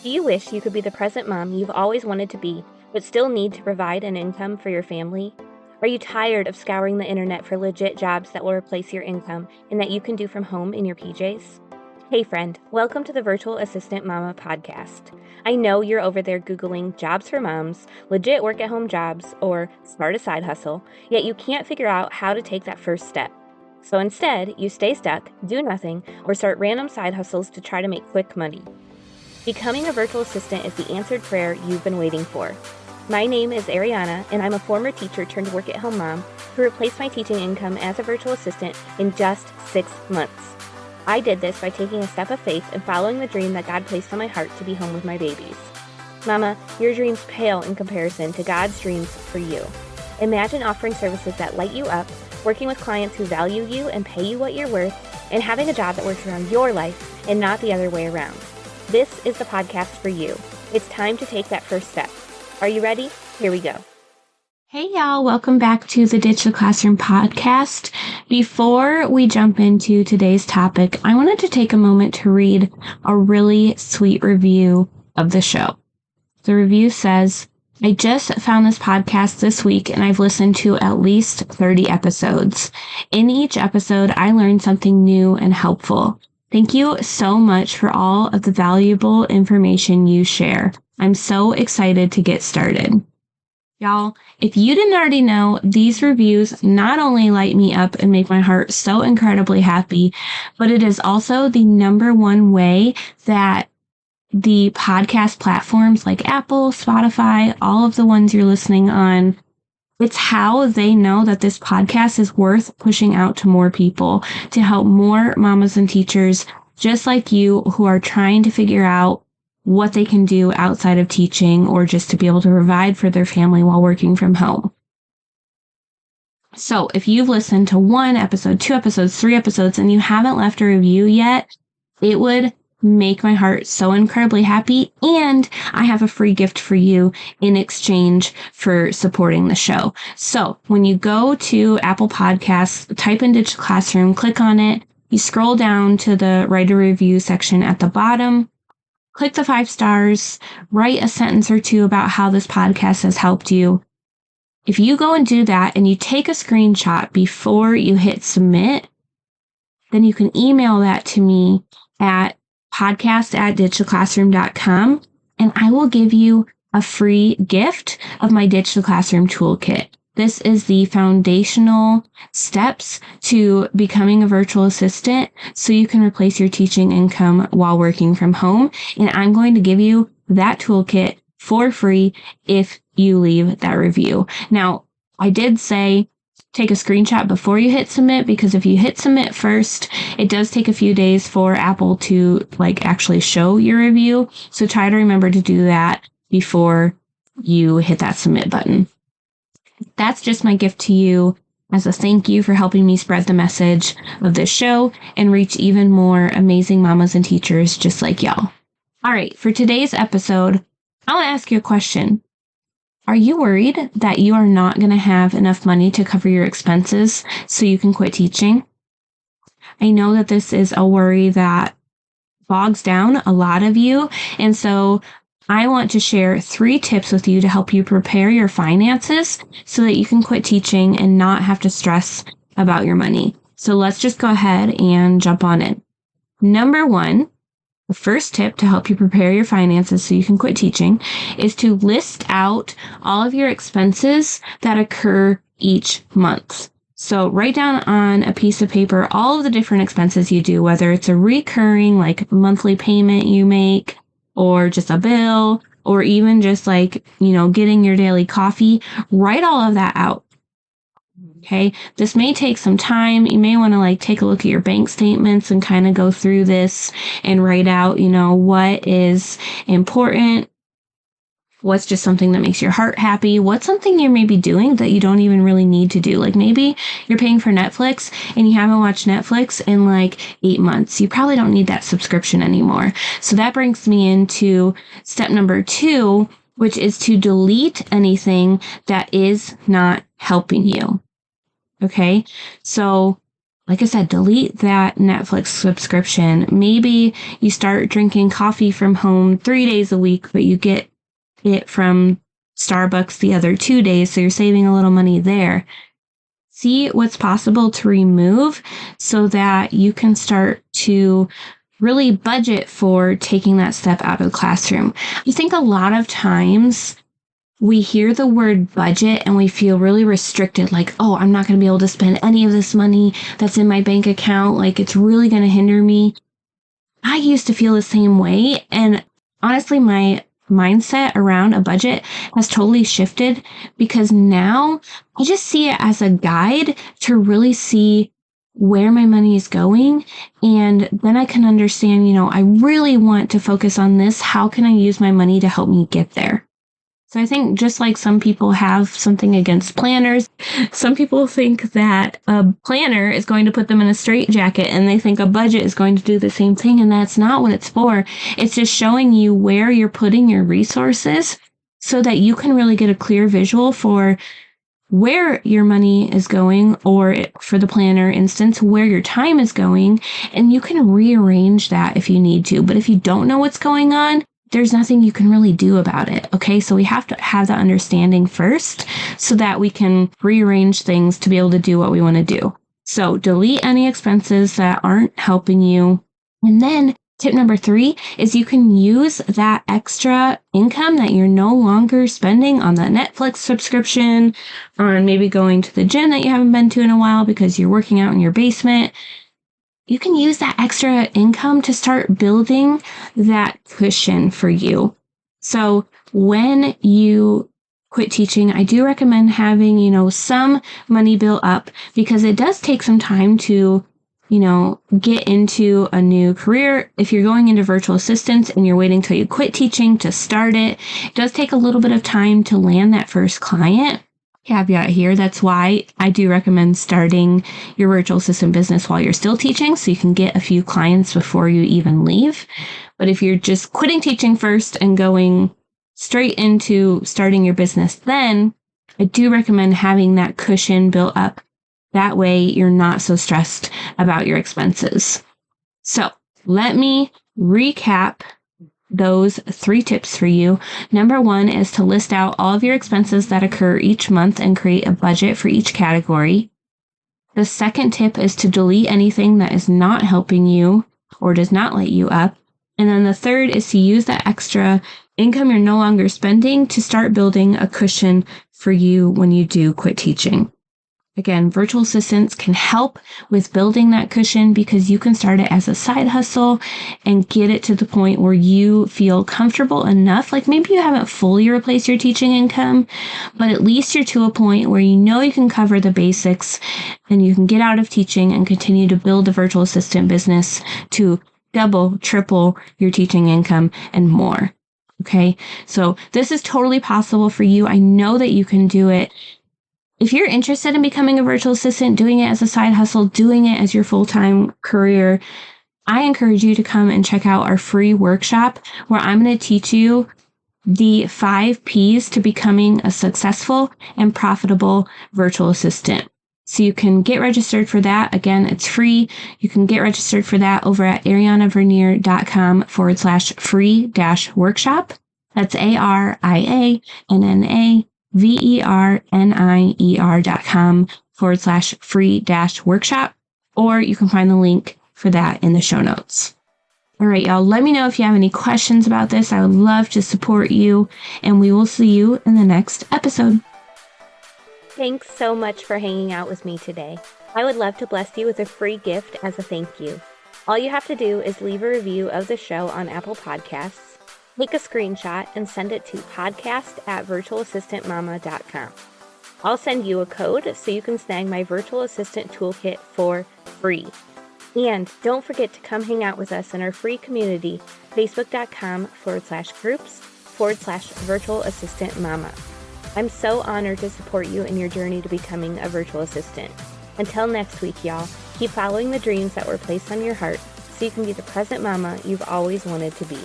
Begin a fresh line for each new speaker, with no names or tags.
Do you wish you could be the present mom you've always wanted to be, but still need to provide an income for your family? Are you tired of scouring the internet for legit jobs that will replace your income and that you can do from home in your PJs? Hey friend, welcome to the Virtual Assistant Mama podcast. I know you're over there Googling jobs for moms, legit work at home jobs, or start a side hustle, yet you can't figure out how to take that first step. So instead, you stay stuck, do nothing, or start random side hustles to try to make quick money. Becoming a virtual assistant is the answered prayer you've been waiting for. My name is Ariana, and I'm a former teacher turned work-at-home mom who replaced my teaching income as a virtual assistant in just 6 months. I did this by taking a step of faith and following the dream that God placed on my heart to be home with my babies. Mama, your dreams pale in comparison to God's dreams for you. Imagine offering services that light you up, working with clients who value you and pay you what you're worth, and having a job that works around your life and not the other way around. This is the podcast for you. It's time to take that first step. Are you ready? Here we go.
Hey y'all, welcome back to the Ditch the Classroom podcast. Before we jump into today's topic, I wanted to take a moment to read a really sweet review of the show. The review says, I just found this podcast this week and I've listened to at least 30 episodes. In each episode, I learned something new and helpful. Thank you so much for all of the valuable information you share. I'm so excited to get started. Y'all, if you didn't already know, these reviews not only light me up and make my heart so incredibly happy, but it is also the number one way that the podcast platforms like Apple, Spotify, all of the ones you're listening on, it's how they know that this podcast is worth pushing out to more people, to help more mamas and teachers just like you who are trying to figure out what they can do outside of teaching or just to be able to provide for their family while working from home. So if you've listened to 1 episode, 2 episodes, 3 episodes, and you haven't left a review yet, it would make my heart so incredibly happy, and I have a free gift for you in exchange for supporting the show. So when you go to Apple Podcasts, type in Ditch the Classroom, click on it, you scroll down to the write a review section at the bottom, click the 5 stars, write a sentence or two about how this podcast has helped you. If you go and do that and you take a screenshot before you hit submit, then you can email that to me at podcast@ditchtheclassroom.com, and I will give you a free gift of my Ditch the Classroom toolkit. This is the foundational steps to becoming a virtual assistant so you can replace your teaching income while working from home. And I'm going to give you that toolkit for free if you leave that review. Now, I did say take a screenshot before you hit submit, because if you hit submit first, it does take a few days for Apple to actually show your review. So try to remember to do that before you hit that submit button. That's just my gift to you as a thank you for helping me spread the message of this show and reach even more amazing mamas and teachers just like y'all. All right, for today's episode, I want to ask you a question. Are you worried that you are not going to have enough money to cover your expenses so you can quit teaching? I know that this is a worry that bogs down a lot of you, and so I want to share 3 tips with you to help you prepare your finances so that you can quit teaching and not have to stress about your money. So let's just go ahead and jump on in. Number 1, the first tip to help you prepare your finances so you can quit teaching is to list out all of your expenses that occur each month. So write down on a piece of paper all of the different expenses you do, whether it's a recurring monthly payment you make, or just a bill, or even just getting your daily coffee. Write all of that out. Okay, this may take some time. You may want to take a look at your bank statements and kind of go through this and write out, what is important, what's just something that makes your heart happy, what's something you're maybe doing that you don't even really need to do. Maybe you're paying for Netflix and you haven't watched Netflix in 8 months. You probably don't need that subscription anymore. So that brings me into step number 2, which is to delete anything that is not helping you. Okay, so like I said, delete that Netflix subscription. Maybe you start drinking coffee from home 3 days a week, but you get it from Starbucks the other 2 days, so you're saving a little money there. See what's possible to remove so that you can start to really budget for taking that step out of the classroom. I think a lot of times we hear the word budget and we feel really restricted, like, oh, I'm not going to be able to spend any of this money that's in my bank account. Like, it's really going to hinder me. I used to feel the same way. And honestly, my mindset around a budget has totally shifted because now I just see it as a guide to really see where my money is going. And then I can understand, I really want to focus on this. How can I use my money to help me get there? So I think just like some people have something against planners, some people think that a planner is going to put them in a straitjacket and they think a budget is going to do the same thing. And that's not what it's for. It's just showing you where you're putting your resources so that you can really get a clear visual for where your money is going, or for the planner instance, where your time is going. And you can rearrange that if you need to. But if you don't know what's going on, there's nothing you can really do about it. Okay, so we have to have that understanding first so that we can rearrange things to be able to do what we want to do. So delete any expenses that aren't helping you. And then tip number 3 is you can use that extra income that you're no longer spending on the Netflix subscription, on maybe going to the gym that you haven't been to in a while because you're working out in your basement. You can use that extra income to start building that cushion for you. So when you quit teaching, I do recommend having, some money built up because it does take some time to, get into a new career. If you're going into virtual assistants and you're waiting till you quit teaching to start it, it does take a little bit of time to land that first client. Caveat here, that's why I do recommend starting your virtual assistant business while you're still teaching so you can get a few clients before you even leave. But if you're just quitting teaching first and going straight into starting your business, then I do recommend having that cushion built up. That way you're not so stressed about your expenses. So let me recap those 3 tips for you. Number 1 is to list out all of your expenses that occur each month and create a budget for each category. The second tip is to delete anything that is not helping you or does not light you up. And then the third is to use that extra income you're no longer spending to start building a cushion for you when you do quit teaching. Again, virtual assistants can help with building that cushion because you can start it as a side hustle and get it to the point where you feel comfortable enough. Like maybe you haven't fully replaced your teaching income, but at least you're to a point where you can cover the basics and you can get out of teaching and continue to build a virtual assistant business to double, triple your teaching income and more. Okay, so this is totally possible for you. I know that you can do it. If you're interested in becoming a virtual assistant, doing it as a side hustle, doing it as your full-time career, I encourage you to come and check out our free workshop where I'm going to teach you the 5 P's to becoming a successful and profitable virtual assistant. So you can get registered for that. Again, it's free. You can get registered for that over at arianavernier.com/free-workshop. That's arianavernier.com/free-workshop, or you can find the link for that in the show notes. All right, y'all, let me know if you have any questions about this. I would love to support you, and we will see you in the next episode.
Thanks so much for hanging out with me today. I would love to bless you with a free gift as a thank you. All you have to do is leave a review of the show on Apple Podcasts, take a screenshot, and send it to podcast@virtualassistantmama.com. I'll send you a code so you can snag my virtual assistant toolkit for free. And don't forget to come hang out with us in our free community, facebook.com/groups/virtualassistantmama. I'm so honored to support you in your journey to becoming a virtual assistant. Until next week, y'all, keep following the dreams that were placed on your heart so you can be the present mama you've always wanted to be.